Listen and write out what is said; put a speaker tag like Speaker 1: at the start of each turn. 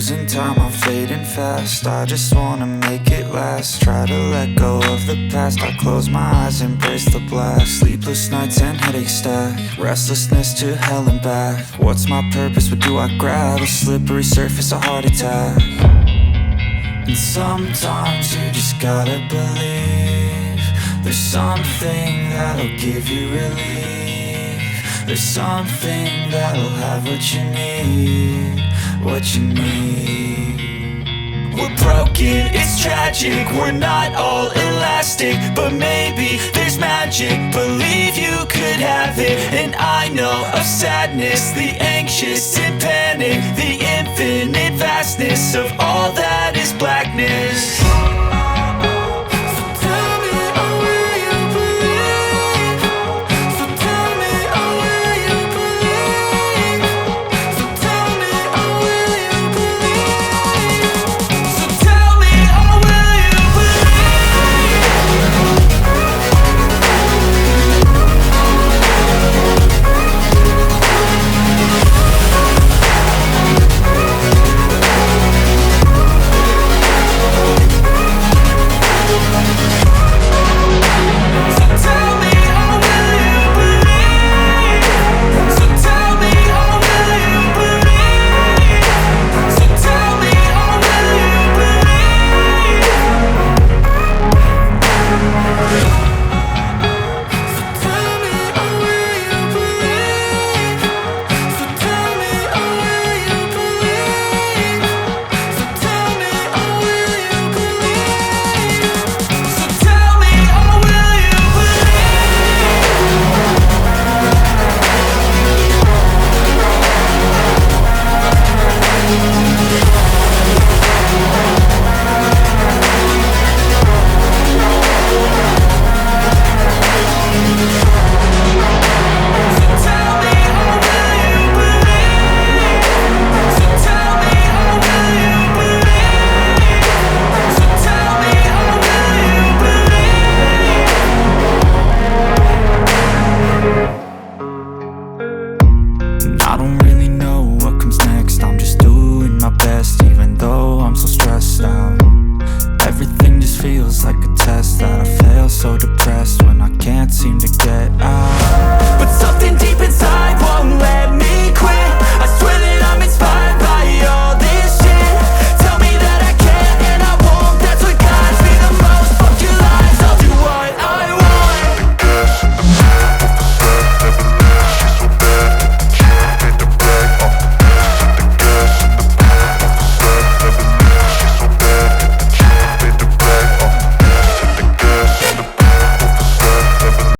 Speaker 1: losing time, I'm fading fast. I just wanna make it last. Try to let go of the past. I close my eyes, embrace the blast. Sleepless nights and headaches stack. Restlessness to hell and back. What's my purpose? What do I grab? A slippery surface, a heart attack. And sometimes you just gotta believe there's something that'll give you relief. There's something that'll have what you need, what you need. We're broken, it's tragic, we're not all elastic, but maybe there's magic. Believe you could have it. And I know of sadness, the anxious and panic, the infinite vastness of all that is blackness.